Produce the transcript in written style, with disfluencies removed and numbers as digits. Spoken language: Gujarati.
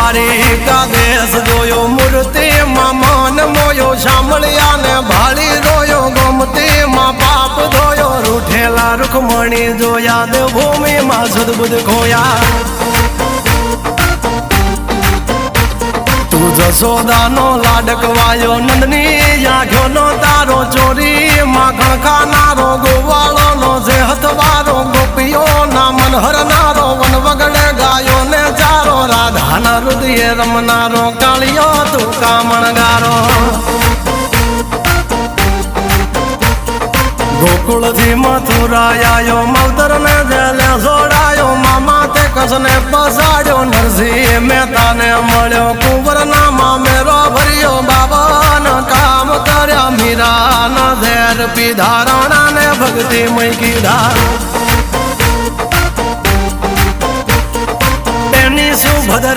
દ્વારિકા દેશ જોયો મૂર્તિ માં મન મોયો સાંભળ્યા ને ભાળી રોયો ગમતી માં પાપ ધોયો રૂઠેલા રૂખમણી જોયા દેવભૂમિ માં સદબુદ્ધ ખોયા તું જશોદાનો લાડકવાયો નંદની આંખો નો તારો ચોરી માખણ ખાનારો ગોવાળો નો જે હથવારો ગોપીઓ ના મન હરનારો વન વગડે ગાયો ને ચારો રાધાના હૃદય રમનારો કાળિયો તું કામણગારો ગોકુળ થી મથુરા આયો માવતર ને જેલે જોડાયો મામા તે કસને પસાડ્યો નરસિંહ મહેતા ને મળ્યો કુંવર ના મામેરો ભર્યો બાબા ના કામ કર્યા મીરા ના ઝેર પીધા રાણા ને ભક્તિ મય કીધા એની સુભદ્રા